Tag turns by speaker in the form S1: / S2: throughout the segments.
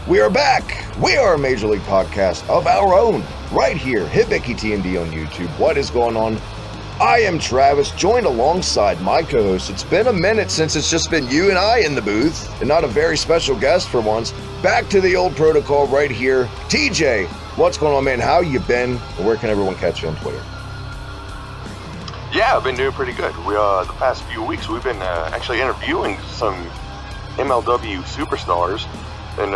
S1: We are back. We are a Major League podcast of our own, right here, Hibiki TND on YouTube. What is going on? I am Travis, joined alongside my co-host. It's been a minute since it's just been you and I in the booth, and not a very special guest for once. Back to the old protocol right here. TJ, what's going on, man? How you been? And where can everyone catch you on Twitter?
S2: Yeah, I've been doing pretty good. The past few weeks, we've been actually interviewing some MLW superstars, and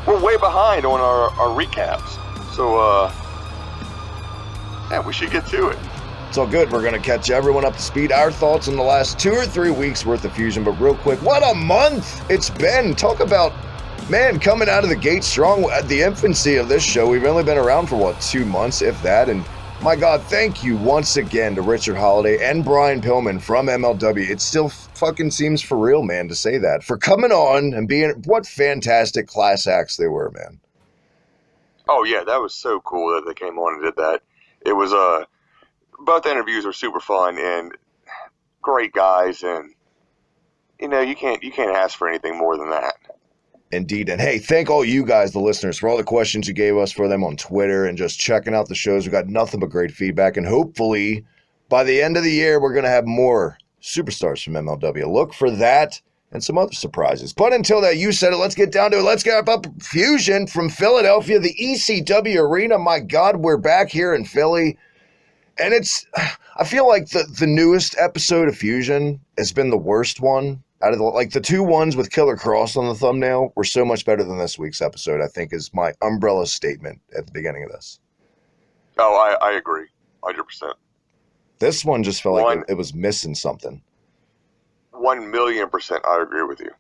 S2: we're way behind on our recaps. So, yeah, we should get to it.
S1: It's all good. We're going to catch everyone up to speed. Our thoughts on the last 2 or 3 weeks worth of Fusion, but real quick, what a month it's been. Talk about, man, coming out of the gate strong at the infancy of this show. We've only been around for, 2 months, if that, and my God, thank you once again to Richard Holliday and Brian Pillman from MLW. It still fucking seems for real, man, to say that. For coming on and being, what fantastic class acts they were, man.
S2: Oh, yeah, that was so cool that they came on and did that. It was, both interviews were super fun and great guys, and, you know, you can't ask for anything more than that.
S1: Indeed. And hey, thank all you guys, the listeners, for all the questions you gave us for them on Twitter and just checking out the shows. We got nothing but great feedback. And hopefully by the end of the year, we're going to have more superstars from MLW. Look for that and some other surprises. But until that, you said it. Let's get down to it. Let's get up Fusion from Philadelphia, the ECW Arena. My God, we're back here in Philly. And I feel like the newest episode of Fusion has been the worst one. Out of the 2 ones with Killer Kross on the thumbnail were so much better than this week's episode, I think, is my umbrella statement at the beginning of this.
S2: Oh, I agree. 100%.
S1: This one just felt like it was missing something.
S2: 1,000,000% I agree with you.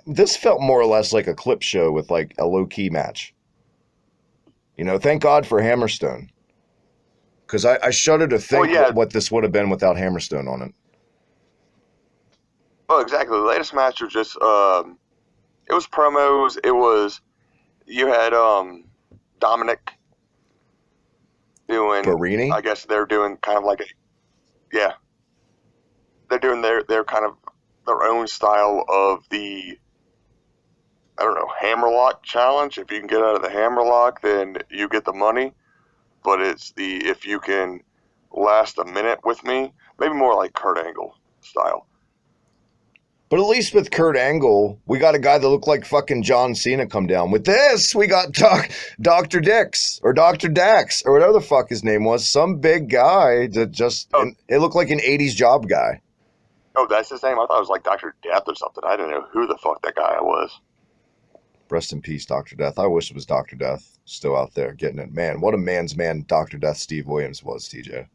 S1: This felt more or less like a clip show with like a low-key match. You know, thank God for Hammerstone. Because I shudder to think what this would have been without Hammerstone on it.
S2: Oh, exactly. The latest match was just, it was promos. You had Dominic doing,
S1: Barini?
S2: I guess they're doing kind of like they're doing their kind of their own style of the, I don't know, Hammerlock challenge. If you can get out of the Hammerlock, then you get the money. But it's if you can last a minute with me, maybe more like Kurt Angle style.
S1: But at least with Kurt Angle, we got a guy that looked like fucking John Cena come down. With this, we got Dr. Dix or Dr. Dax or whatever the fuck his name was. Some big guy that just, it looked like an 80s job guy.
S2: Oh, that's his name? I thought it was like Dr. Death or something. I didn't know who the fuck that guy was.
S1: Rest in peace, Dr. Death. I wish it was Dr. Death still out there getting it. Man, what a man's man Dr. Death Steve Williams was, TJ.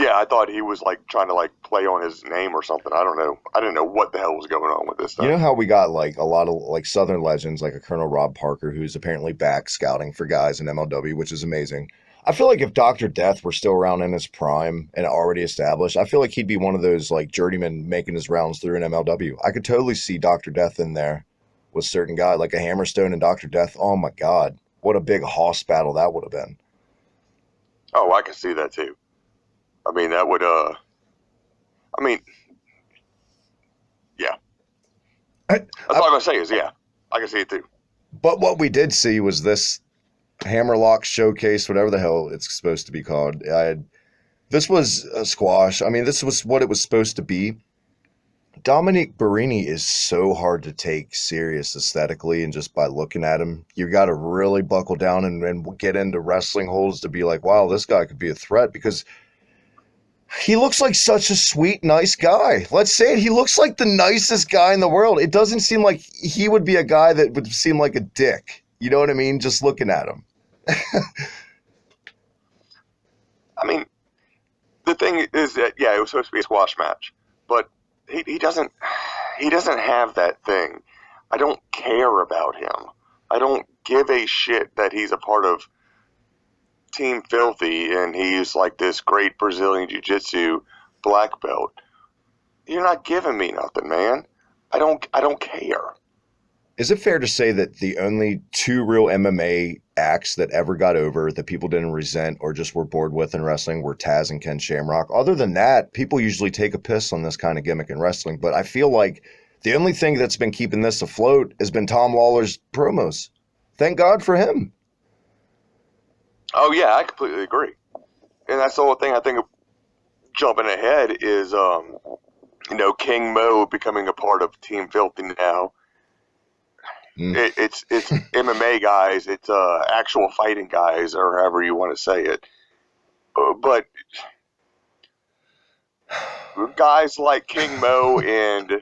S2: Yeah, I thought he was like trying to like play on his name or something. I don't know. I didn't know what the hell was going on with this stuff.
S1: You know how we got like a lot of like Southern legends, like a Colonel Rob Parker, who's apparently back scouting for guys in MLW, which is amazing. I feel like if Dr. Death were still around in his prime and already established, I feel like he'd be one of those like journeymen making his rounds through an MLW. I could totally see Dr. Death in there with certain guy like a Hammerstone and Dr. Death. Oh my God, what a big hoss battle that would have been.
S2: Oh, I can see that too. I mean, that would, yeah. That's all I'm going to say is, yeah, I can see it too.
S1: But what we did see was this Hammerlock showcase, whatever the hell it's supposed to be called. This was a squash. I mean, this was what it was supposed to be. Dominic Barini is so hard to take serious aesthetically, and just by looking at him, you got to really buckle down and get into wrestling holes to be like, wow, this guy could be a threat, because he looks like such a sweet, nice guy. Let's say it. He looks like the nicest guy in the world. It doesn't seem like he would be a guy that would seem like a dick. You know what I mean? Just looking at him.
S2: I mean, the thing is that, yeah, it was supposed to be a squash match, but he doesn't have that thing. I don't care about him. I don't give a shit that he's a part of Team Filthy and he's like this great Brazilian Jiu-Jitsu black belt. You're not giving me nothing, man. I don't care.
S1: Is it fair to say that the only two real MMA acts that ever got over that people didn't resent or just were bored with in wrestling were Taz and Ken Shamrock? Other than that, people usually take a piss on this kind of gimmick in wrestling, but I feel like the only thing that's been keeping this afloat has been Tom Lawler's promos. Thank God for him.
S2: Oh, yeah, I completely agree. And that's the whole thing I think jumping ahead is, King Mo becoming a part of Team Filthy now. It's MMA guys, it's actual fighting guys, or however you want to say it. But guys like King Mo and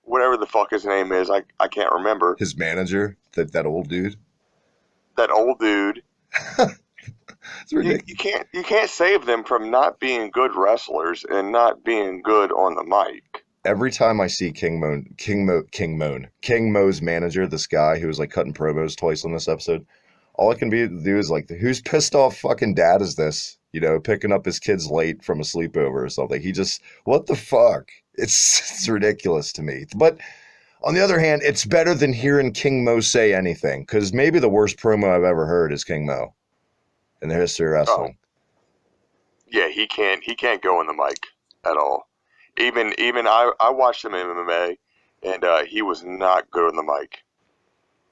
S2: whatever the fuck his name is, I can't remember.
S1: His manager, that old dude.
S2: That old dude.
S1: It's ridiculous.
S2: You can't save them from not being good wrestlers and not being good on the mic.
S1: Every time I see King Mo's manager, this guy who was like cutting promos twice on this episode, all I can do is like, whose pissed off fucking dad is this? Picking up his kids late from a sleepover or something. What the fuck? It's ridiculous to me. But on the other hand, it's better than hearing King Mo say anything, because maybe the worst promo I've ever heard is King Mo in the history of wrestling.
S2: Oh. Yeah, he can't go on the mic at all. Even I watched him in MMA, and he was not good on the mic.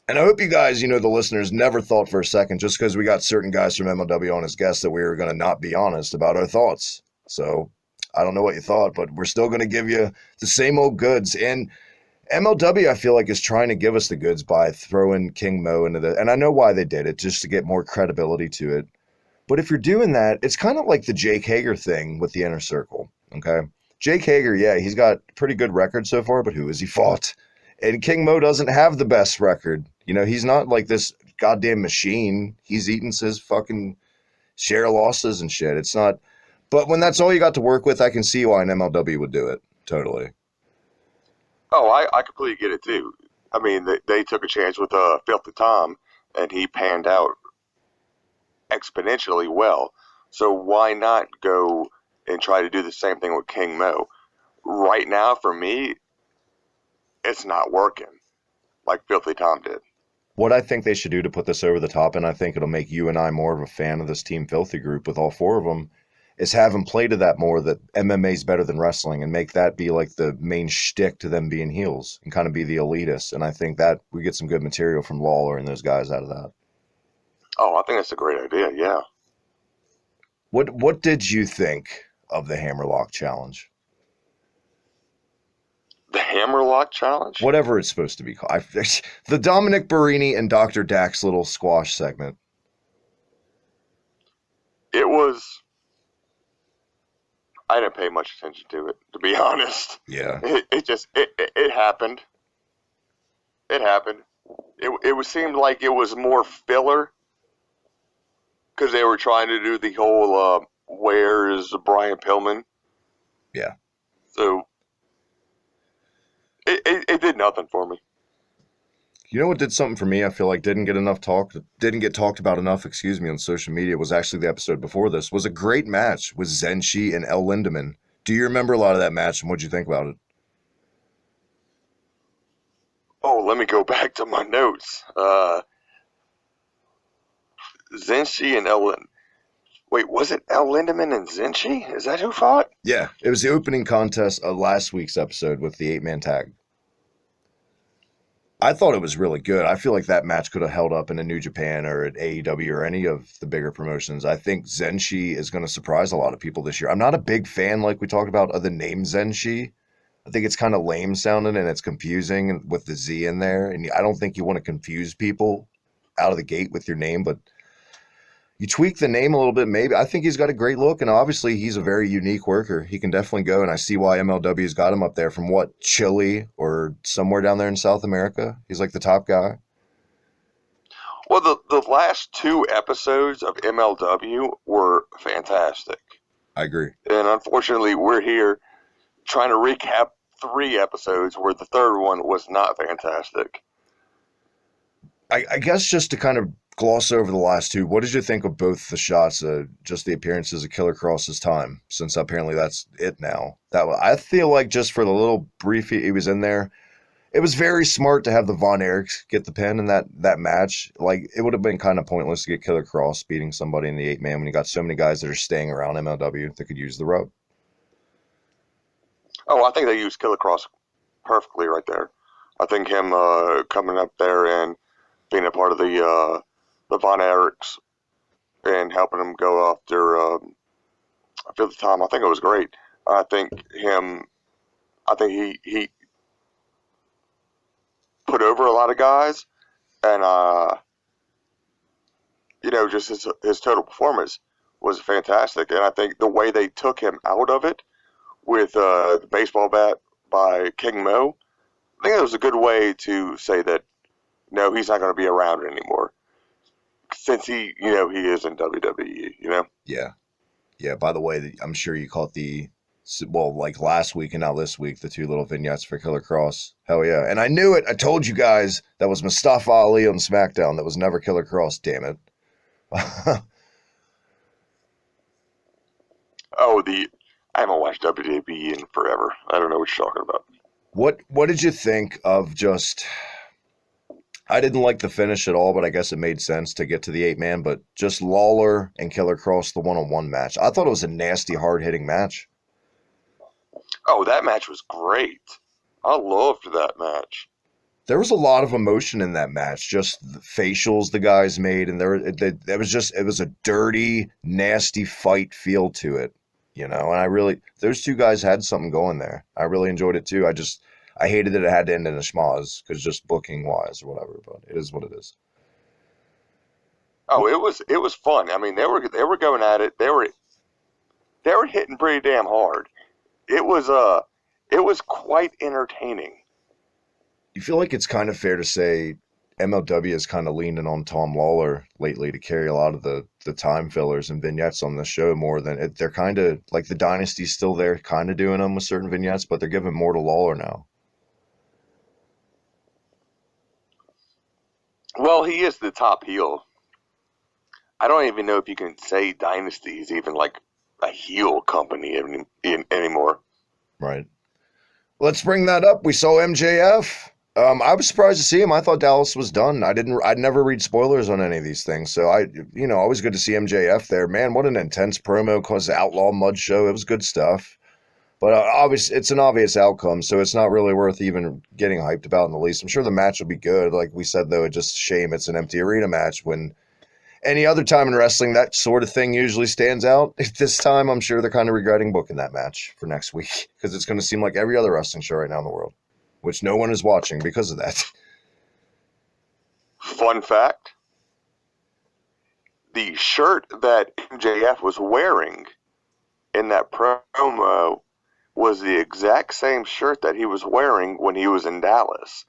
S1: And I hope you guys, the listeners, never thought for a second, just because we got certain guys from MLW on as guests, that we were going to not be honest about our thoughts. So I don't know what you thought, but we're still going to give you the same old goods. And MLW, I feel like, is trying to give us the goods by throwing King Mo into and I know why they did it, just to get more credibility to it. But if you're doing that, it's kind of like the Jake Hager thing with the Inner Circle, okay? Jake Hager, yeah, he's got a pretty good record so far, but who has he fought? And King Mo doesn't have the best record. He's not like this goddamn machine. He's eating his fucking share of losses and shit. It's not. But when that's all you got to work with, I can see why an MLW would do it. Totally.
S2: Oh, I completely get it too. I mean, they took a chance with Filthy Tom, and he panned out exponentially well. So why not go and try to do the same thing with King Mo? Right now, for me, it's not working like Filthy Tom did.
S1: What I think they should do to put this over the top, and I think it'll make you and I more of a fan of this Team Filthy group with all four of them, is have them play to that more, that MMA is better than wrestling, and make that be like the main shtick to them being heels and kind of be the elitists. And I think that we get some good material from Lawler and those guys out of that.
S2: Oh, I think that's a great idea, yeah.
S1: What did you think of the Hammerlock challenge?
S2: The Hammerlock challenge?
S1: Whatever it's supposed to be called. The Dominic Barini and Dr. Dax little squash segment.
S2: It was... I didn't pay much attention to it, to be honest.
S1: Yeah.
S2: It happened. It happened. It seemed like it was more filler, because they were trying to do the whole, where's Brian Pillman?
S1: Yeah.
S2: So... It did nothing for me.
S1: You know what did something for me? I feel like didn't get talked about enough, on social media, was actually the episode before this. Was a great match with Zenshi and El Lindemann. Do you remember a lot of that match, and what'd you think about it?
S2: Oh, let me go back to my notes. Zenshi and Wait, was it El Lindemann and Zenshi? Is that who fought?
S1: Yeah, it was the opening contest of last week's episode with the 8-man tag. I thought it was really good. I feel like that match could have held up in a New Japan or at AEW or any of the bigger promotions. I think Zenshi is going to surprise a lot of people this year. I'm not a big fan, like we talked about, of the name Zenshi. I think it's kind of lame sounding and it's confusing with the Z in there. And I don't think you want to confuse people out of the gate with your name, but you tweak the name a little bit, maybe. I think he's got a great look, and obviously he's a very unique worker. He can definitely go, and I see why MLW's got him up there from, Chile or somewhere down there in South America? He's like the top guy.
S2: Well, the last two episodes of MLW were fantastic.
S1: I agree.
S2: And unfortunately, we're here trying to recap 3 episodes where the third one was not fantastic.
S1: I guess just to kind of gloss over the last 2, what did you think of both the shots, just the appearances of Killer Kross's time, since apparently that's it now? I feel like just for the little brief he was in there, it was very smart to have the Von Erichs get the pin in that match. Like, it would have been kind of pointless to get Killer Kross beating somebody in the 8-man when you got so many guys that are staying around MLW that could use the rub.
S2: Oh, I think they used Killer Kross perfectly right there. I think him coming up there and being a part of the Von Erichs and helping him go after I feel the time. I think it was great. I think he put over a lot of guys, and just his total performance was fantastic. And I think the way they took him out of it with the baseball bat by King Mo, I think it was a good way to say that no, he's not going to be around anymore since he is in WWE.
S1: Yeah. By the way, I'm sure you caught like last week and now this week, the 2 little vignettes for Killer Kross. Hell yeah. And I knew it. I told you guys that was Mustafa Ali on SmackDown. That was never Killer Kross, damn it.
S2: I haven't watched WWE in forever. I don't know what you're talking about.
S1: What did you think of just... I didn't like the finish at all, but I guess it made sense to get to the 8-man, but just Lawler and Killer Kross, the one-on-one match. I thought it was a nasty, hard-hitting match.
S2: Oh, that match was great. I loved that match.
S1: There was a lot of emotion in that match, just the facials the guys made, and it was a dirty, nasty fight feel to it, and those 2 guys had something going there. I really enjoyed it too. I hated that it had to end in a schmoz, because just booking wise or whatever, but it is what it is.
S2: Oh, it was fun. I mean, they were going at it. They were hitting pretty damn hard. It was quite entertaining.
S1: You feel like it's kind of fair to say MLW is kind of leaning on Tom Lawler lately to carry a lot of the time fillers and vignettes on the show more than they're kind of like the Dynasty's still there, kind of doing them with certain vignettes, but they're giving more to Lawler now.
S2: Well, he is the top heel. I don't even know if you can say Dynasty is even like a heel company anymore.
S1: Right. Let's bring that up. We saw MJF. I was surprised to see him. I thought Dallas was done. I'd never read spoilers on any of these things. So always good to see MJF there. Man, what an intense promo cause the Outlaw Mud show. It was good stuff. But obviously, it's an obvious outcome, so it's not really worth even getting hyped about in the least. I'm sure the match will be good. Like we said, though, it's just a shame it's an empty arena match when any other time in wrestling, that sort of thing usually stands out. This time, I'm sure they're kind of regretting booking that match for next week because it's going to seem like every other wrestling show right now in the world, which no one is watching because of that.
S2: Fun fact, the shirt that MJF was wearing in that promo was the exact same shirt that he was wearing when he was in Dallas.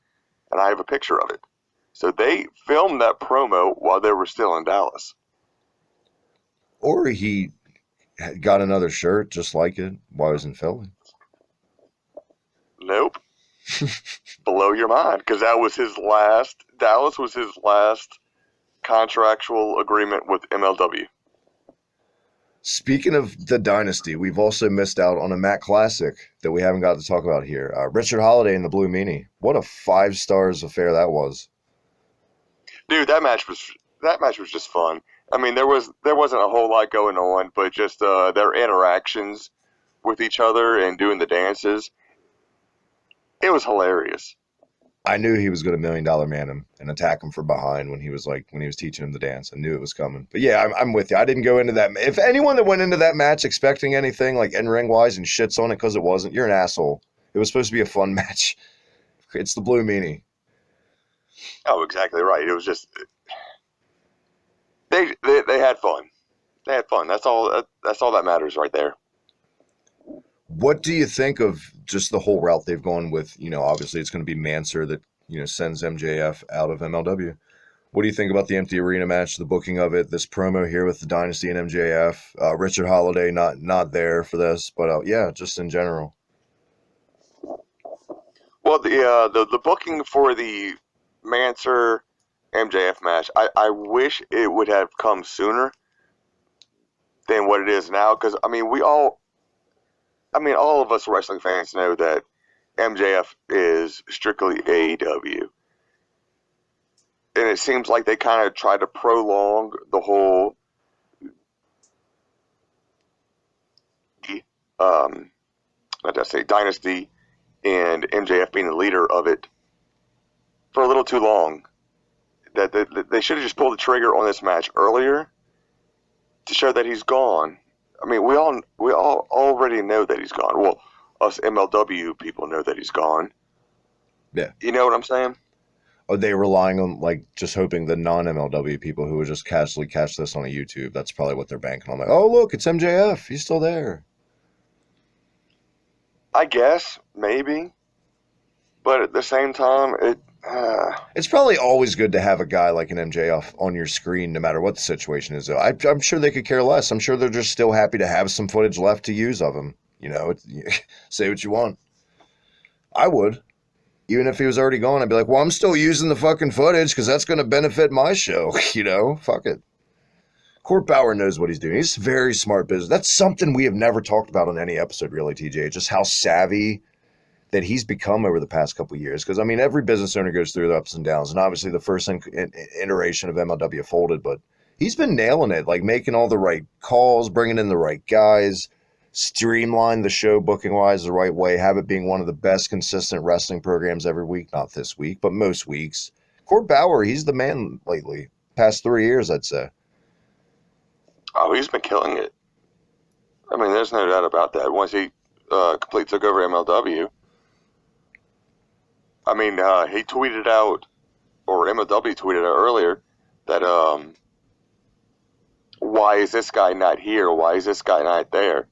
S2: And I have a picture of it. So they filmed that promo while they were still in Dallas.
S1: Or he got another shirt just like it while he was in Philly.
S2: Nope. Blow your mind, because Dallas was his last contractual agreement with MLW.
S1: Speaking of the Dynasty, we've also missed out on a Matt Classic that we haven't got to talk about here. Richard Holliday and the Blue Meanie. What a 5 stars affair that was.
S2: Dude, that match was just fun. I mean, there wasn't a whole lot going on, but just their interactions with each other and doing the dances. It was hilarious.
S1: I knew he was going to $1 Million Man him and attack him from behind when he was teaching him the dance. I knew it was coming. But yeah, I'm with you. I didn't go into that. If anyone that went into that match expecting anything like in-ring wise and shits on it because it wasn't, you're an asshole. It was supposed to be a fun match. It's the Blue Meanie.
S2: Oh, exactly right. It was just they had fun. They had fun. That's all that matters right there.
S1: What do you think of just the whole route they've gone with? Obviously it's going to be Mansoor that sends MJF out of MLW. What do you think about the empty arena match, the booking of it, this promo here with the Dynasty and MJF, Richard Holliday not there for this, but yeah, just in general.
S2: Well, the booking for the Mansoor MJF match, I wish it would have come sooner than what it is now, because all of us wrestling fans know that MJF is strictly AEW. And it seems like they kind of try to prolong the whole dynasty and MJF being the leader of it for a little too long. That they should have just pulled the trigger on this match earlier to show that he's gone. I mean, we all already know that he's gone. Well, us MLW people know that he's gone.
S1: Yeah.
S2: You know what I'm saying?
S1: Are they relying on, like, just hoping the non-MLW people who would just casually catch this on a YouTube? That's probably what they're banking on. Like, oh, look, it's MJF. He's still there.
S2: I guess, maybe. But at the same time,
S1: it's probably always good to have a guy like an MJF on your screen, no matter what the situation is. Though I'm sure they could care less. I'm sure they're just still happy to have some footage left to use of him. You know, say what you want. I would. Even if he was already gone, I'd be like, well, I'm still using the fucking footage because that's going to benefit my show. You know, fuck it. Court Bauer knows what he's doing. He's very smart business. That's something we have never talked about on any episode, really, TJ. Just how savvy that he's become over the past couple of years. Because, I mean, every business owner goes through the ups and downs. And obviously the first iteration of MLW folded. But he's been nailing it, like making all the right calls, bringing in the right guys, streamline the show booking-wise the right way, have it being one of the best consistent wrestling programs every week. Not this week, but most weeks. Court Bauer, he's the man lately. Past 3 years, I'd say.
S2: Oh, he's been killing it. I mean, there's no doubt about that. Once he completely took over MLW, I mean, he tweeted out, or MLW tweeted out earlier, that why is this guy not here? Why is this guy not there?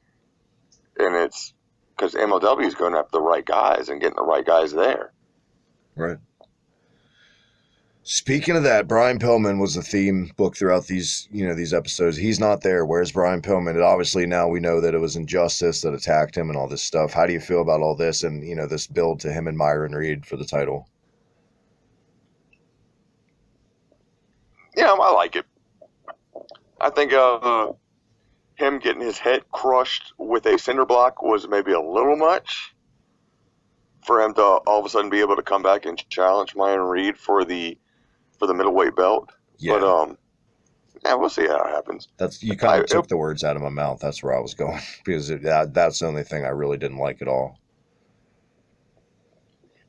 S2: And it's because MLW is going after the right guys and getting the right guys there.
S1: Right. Speaking of that, Brian Pillman was the theme book throughout these episodes. He's not there. Where's Brian Pillman? And obviously now we know that it was Injustice that attacked him and all this stuff. How do you feel about all this and, this build to him and Myron Reed for the title?
S2: Yeah, I like it. I think him getting his head crushed with a cinder block was maybe a little much for him to all of a sudden be able to come back and challenge Myron Reed for the middleweight belt.
S1: Yeah.
S2: But yeah, we'll see how it happens.
S1: You kind of took the words out of my mouth. That's where I was going because that's the only thing I really didn't like at all.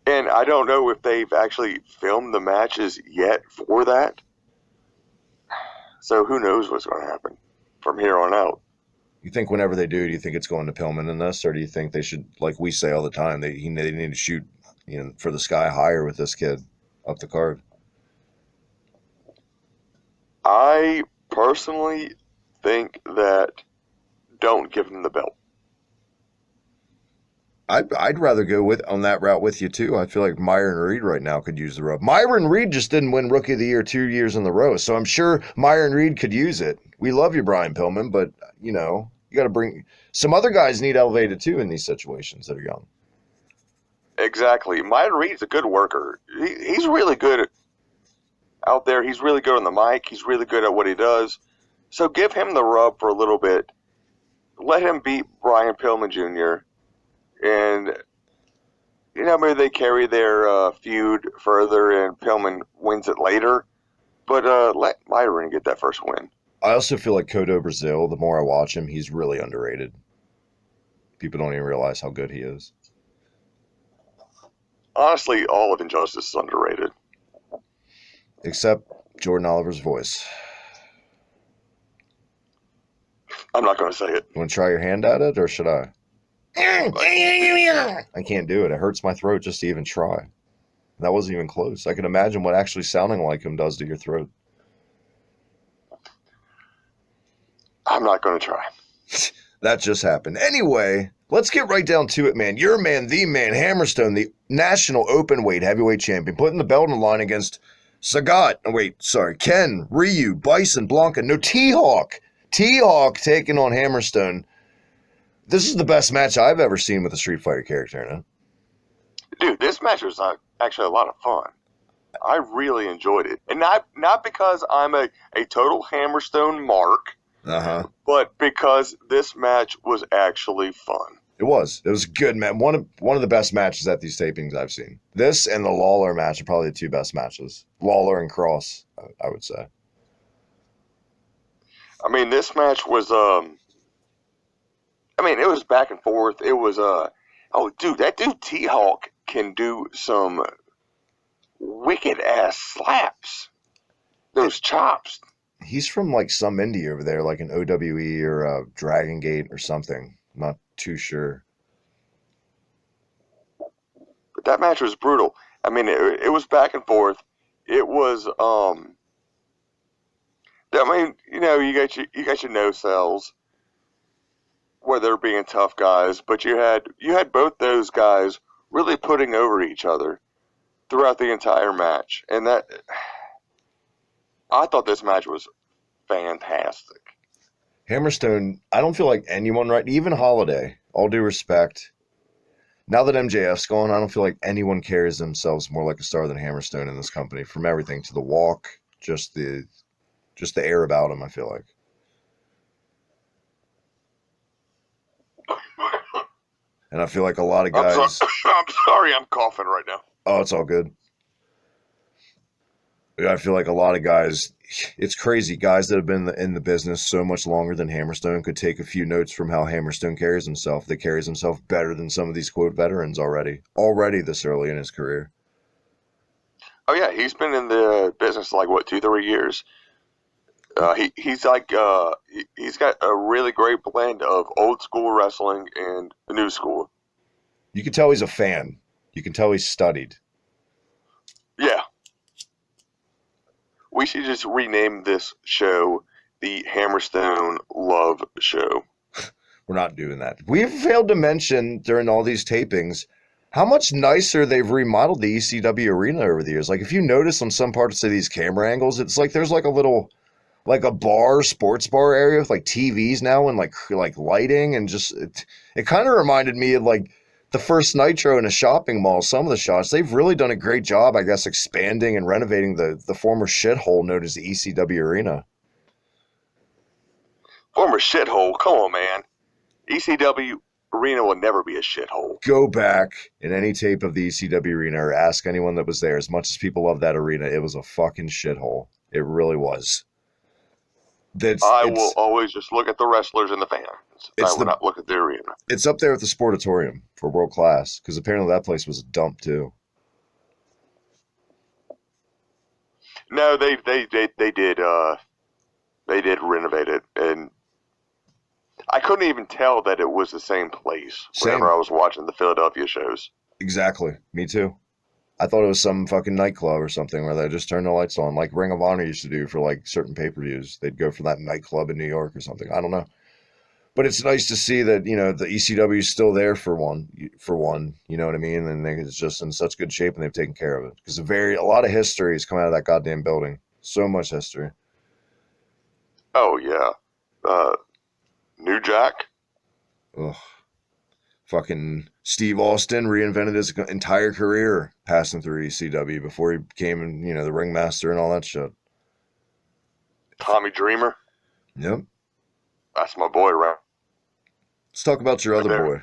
S2: And I don't know if they've actually filmed the matches yet for that. So who knows what's going to happen from here on out.
S1: You think whenever they do you think it's going to Pillman in this, or do you think they should, like we say all the time, they need to shoot for the sky higher with this kid up the card?
S2: I personally think that don't give him the belt.
S1: I'd rather go on that route with you too. I feel like Myron Reed right now could use the rub. Myron Reed just didn't win Rookie of the Year 2 years in a row, so I'm sure Myron Reed could use it. We love you, Brian Pillman, but you got to bring some other guys need elevated too in these situations that are young.
S2: Exactly. Myron Reed's a good worker. He's really good out there. He's really good on the mic. He's really good at what he does. So give him the rub for a little bit. Let him beat Brian Pillman Jr. And, maybe they carry their feud further and Pillman wins it later. But let Myron get that first win.
S1: I also feel like Cotto Brazil, the more I watch him, he's really underrated. People don't even realize how good he is.
S2: Honestly, all of Injustice is underrated.
S1: Except Jordan Oliver's voice.
S2: I'm not going to say it.
S1: You want to try your hand at it, or should I? I can't do it. It hurts my throat just to even try. That wasn't even close. I can imagine what actually sounding like him does to your throat.
S2: I'm not going to try.
S1: That just happened. Anyway, let's get right down to it, man. Your man, the man, Hammerstone, the national openweight heavyweight champion, putting the belt on the line against Ken, Ryu, Bison, Blanca, no, T-Hawk. T-Hawk taking on Hammerstone. This is the best match I've ever seen with a Street Fighter character in it.
S2: Dude, this match was actually a lot of fun. I really enjoyed it. And not because I'm a total Hammerstone mark, but because this match was actually fun.
S1: It was good, man. One of the best matches at these tapings I've seen. This and the Lawler match are probably the two best matches. Lawler and Kross, I would say.
S2: I mean, this match was I mean, it was back and forth. It was oh dude, that dude T-Hawk can do some wicked ass slaps. Those chops.
S1: He's from like some indie over there, like an OWE or Dragon Gate or something. I'm not too sure.
S2: But that match was brutal. I mean, it was back and forth. It was I mean, you know, you got your no cells where they're being tough guys, but you had both those guys really putting over each other throughout the entire match, and that I thought this match was fantastic.
S1: Hammerstone, I don't feel like anyone even Holliday, all due respect. Now that MJF's gone, I don't feel like anyone carries themselves more like a star than Hammerstone in this company. From everything to the walk, just the air about him, I feel like. And I feel like a lot of guys...
S2: I'm sorry, I'm coughing right now.
S1: Oh, it's all good. I feel like a lot of guys... It's crazy. Guys that have been in the business so much longer than Hammerstone could take a few notes from how Hammerstone carries himself. That carries himself better than some of these, quote, veterans already this early in his career.
S2: Oh, yeah, he's been in the business like, what, 2-3 years? He's got a really great blend of old school wrestling and the new school.
S1: You can tell he's a fan. You can tell he's studied.
S2: Yeah. We should just rename this show the Hammerstone Love Show.
S1: We're not doing that. We've failed to mention during all these tapings how much nicer they've remodeled the ECW Arena over the years. Like, if you notice on some parts of these camera angles, it's like there's like a little... like a sports bar area with like TVs now and like lighting, and just it kind of reminded me of like the first Nitro in a shopping mall. Some of the shots, they've really done a great job, I guess, expanding and renovating the former shithole known as the ECW Arena.
S2: Former shithole? Come on, man. ECW Arena will never be a shithole.
S1: Go back in any tape of the ECW Arena or ask anyone that was there. As much as people love that arena, it was a fucking shithole. It really was.
S2: I will always just look at the wrestlers and the fans. I will not look at the arena.
S1: It's up there with the Sportatorium for world class, because apparently that place was a dump too.
S2: No, they did renovate it, and I couldn't even tell that it was the same place whenever I was watching the Philadelphia shows.
S1: Exactly, me too. I thought it was some fucking nightclub or something where they just turned the lights on, like Ring of Honor used to do for like certain pay-per-views. They'd go for that nightclub in New York or something. I don't know. But it's nice to see that, you know, the ECW is still there for one, you know what I mean? And it's just in such good shape and they've taken care of it. Because a lot of history has come out of that goddamn building. So much history.
S2: Oh, yeah. New Jack.
S1: Ugh. Fucking Steve Austin reinvented his entire career passing through ECW before he became, you know, the ringmaster and all that shit.
S2: Tommy Dreamer.
S1: Yep.
S2: That's my boy, right?
S1: Let's talk about your other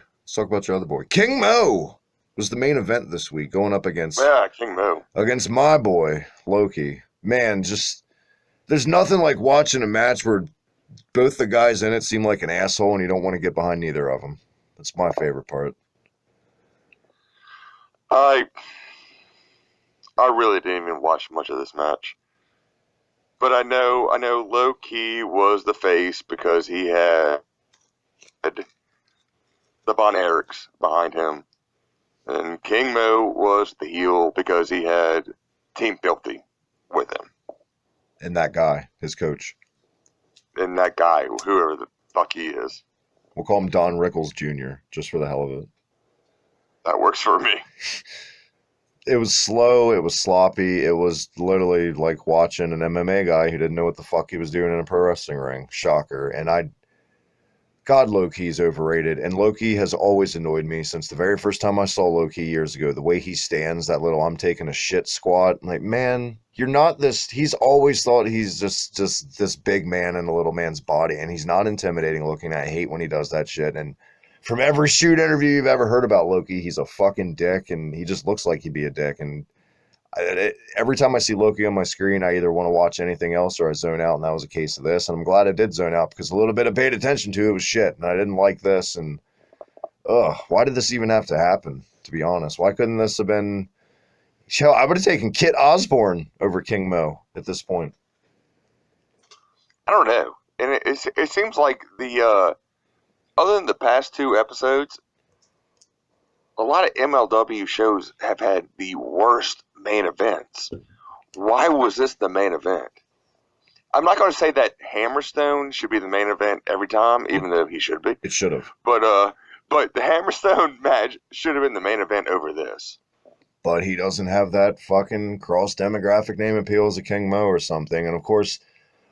S1: boy. King Mo was the main event this week, going up against...
S2: Yeah, King Mo.
S1: Against my boy, Loki. Man, just... There's nothing like watching a match where both the guys in it seem like an asshole and you don't want to get behind neither of them. That's my favorite part.
S2: I really didn't even watch much of this match. But I know Loki was the face because he had the Von Erichs behind him. And King Mo was the heel because he had Team Filthy with him.
S1: And that guy, his coach.
S2: And that guy, whoever the fuck he is.
S1: We'll call him Don Rickles Jr., just for the hell of it.
S2: That works for me.
S1: It was slow. It was sloppy. It was literally like watching an MMA guy who didn't know what the fuck he was doing in a pro wrestling ring. Shocker. And God, Loki's overrated. And Loki has always annoyed me since the very first time I saw Loki years ago. The way he stands, that little I'm taking a shit squat. Like, man, you're not this. He's always thought he's just this big man in a little man's body. And he's not intimidating looking at. I hate when he does that shit. And from every shoot interview you've ever heard about Loki, he's a fucking dick, and he just looks like he'd be a dick. And every time I see Loki on my screen, I either want to watch anything else or I zone out, and that was a case of this. And I'm glad I did zone out because a little bit I paid attention to it was shit, and I didn't like this. And why did this even have to happen? To be honest, why couldn't this have been? Hell, I would have taken Kit Osborne over King Mo at this point.
S2: I don't know, and it seems like the other than the past 2 episodes, a lot of MLW shows have had the worst main events. Why was this the main event? I'm not going to say that Hammerstone should be the main event every time, even though he should be.
S1: It should have.
S2: But the Hammerstone match should have been the main event over this.
S1: But he doesn't have that fucking cross demographic name appeal as a King Mo or something. And of course,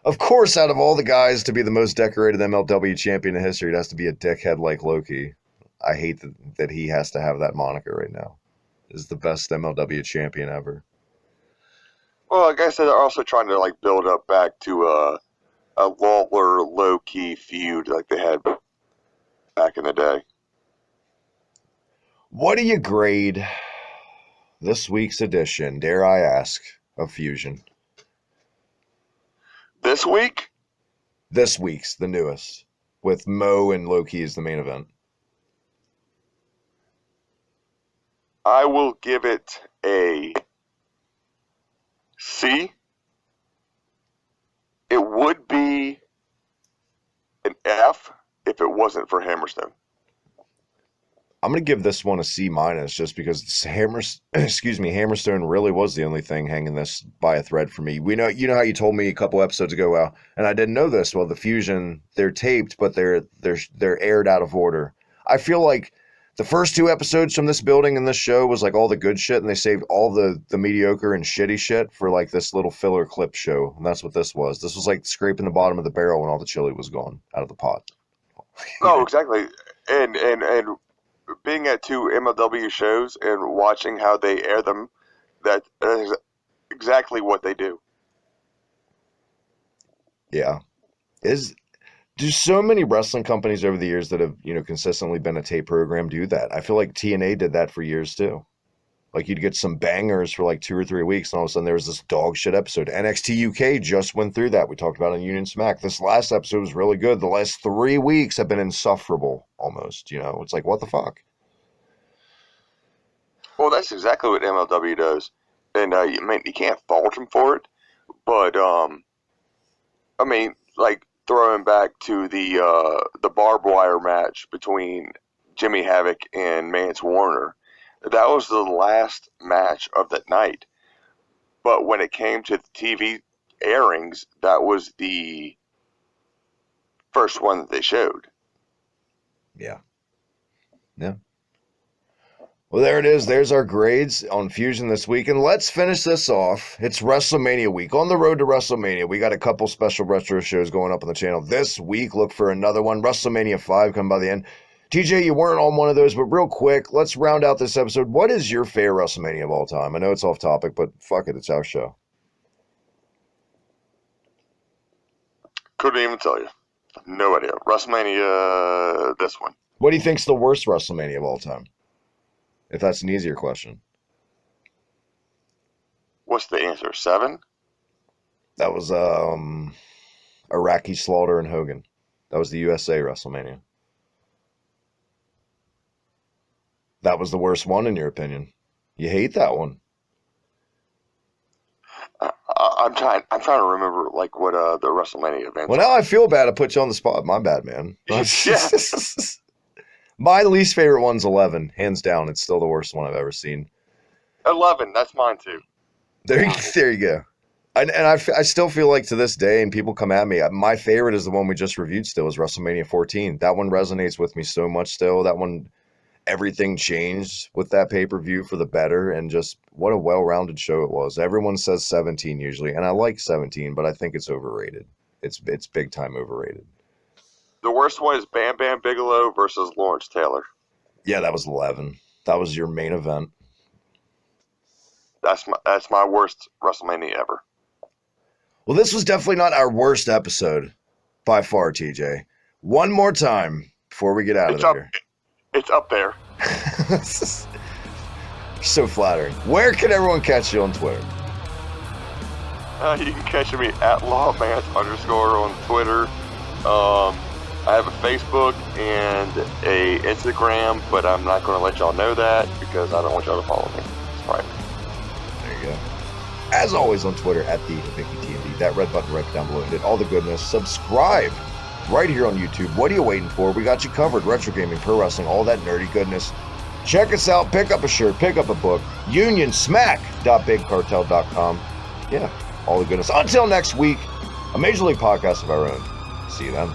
S1: out of all the guys to be the most decorated MLW champion in history, it has to be a dickhead like Loki. I hate that he has to have that moniker right now. Is the best MLW champion ever.
S2: Well, like I said, they're also trying to build up back to a Lawler low-key feud like they had back in the day.
S1: What do you grade this week's edition, dare I ask, of Fusion?
S2: This week?
S1: This week's, the newest, with Mo and Loki as the main event.
S2: I will give it a C. It would be an F if it wasn't for Hammerstone.
S1: I'm going to give this one a C- just because Hammerstone really was the only thing hanging this by a thread for me. You know how you told me a couple episodes ago, and I didn't know this. Well, the Fusion, they're taped, but they're aired out of order. I feel like the first 2 episodes from this building and this show was all the good shit, and they saved all the mediocre and shitty shit for this little filler clip show, and that's what this was. This was scraping the bottom of the barrel when all the chili was gone out of the pot.
S2: No, exactly, and being at 2 MLW shows and watching how they air them, that is exactly what they do.
S1: Yeah. Do so many wrestling companies over the years that have, consistently been a tape program do that? I feel like TNA did that for years too. You'd get some bangers for 2 or 3 weeks, and all of a sudden there was this dog shit episode. NXT UK just went through that. We talked about it on Union Smack. This last episode was really good. The last 3 weeks have been insufferable almost. It's what the fuck?
S2: Well, that's exactly what MLW does. And you can't fault them for it. But, throwing back to the barbed wire match between Jimmy Havoc and Mance Warner, that was the last match of that night. But when it came to the TV airings, that was the first one that they showed.
S1: Yeah. Yeah. Well, there it is. There's our grades on Fusion this week. And let's finish this off. It's WrestleMania week. On the road to WrestleMania, we got a couple special retro shows going up on the channel this week. Look for another one. WrestleMania 5 coming by the end. TJ, you weren't on one of those, but real quick, let's round out this episode. What is your favorite WrestleMania of all time? I know it's off topic, but fuck it. It's our show.
S2: Couldn't even tell you. No idea. WrestleMania, this one.
S1: What do you think's the worst WrestleMania of all time? If that's an easier question.
S2: What's the answer? 7?
S1: That was Iraqi Slaughter and Hogan. That was the USA WrestleMania. That was the worst one in your opinion. You hate that one.
S2: I'm trying to remember what the WrestleMania events.
S1: Well, now I feel bad. I put you on the spot. My bad, man.
S2: Yeah.
S1: My least favorite one's 11, hands down. It's still the worst one I've ever seen.
S2: 11, that's mine too.
S1: There you go. And I still feel like to this day, and people come at me, my favorite is the one we just reviewed still, is WrestleMania 14. That one resonates with me so much still. That one, everything changed with that pay-per-view for the better, and just what a well-rounded show it was. Everyone says 17 usually, and I like 17, but I think it's overrated. It's big time overrated.
S2: The worst one is Bam Bam Bigelow versus Lawrence Taylor.
S1: Yeah, that was 11. That was your main event.
S2: That's my worst WrestleMania ever.
S1: Well, this was definitely not our worst episode by far, TJ. One more time before we get out of here.
S2: It's up there.
S1: So flattering. Where can everyone catch you on Twitter?
S2: You can catch me at lawmans_ on Twitter. I have a Facebook and a Instagram, but I'm not going to let y'all know that because I don't want y'all to follow me. It's private.
S1: There you go. As always on Twitter, at the Hibiki TMD. That red button right down below. Hit all the goodness. Subscribe right here on YouTube. What are you waiting for? We got you covered. Retro gaming, pro wrestling, all that nerdy goodness. Check us out. Pick up a shirt. Pick up a book. unionsmack.bigcartel.com. Yeah, all the goodness. Until next week, a Major League podcast of our own. See you then.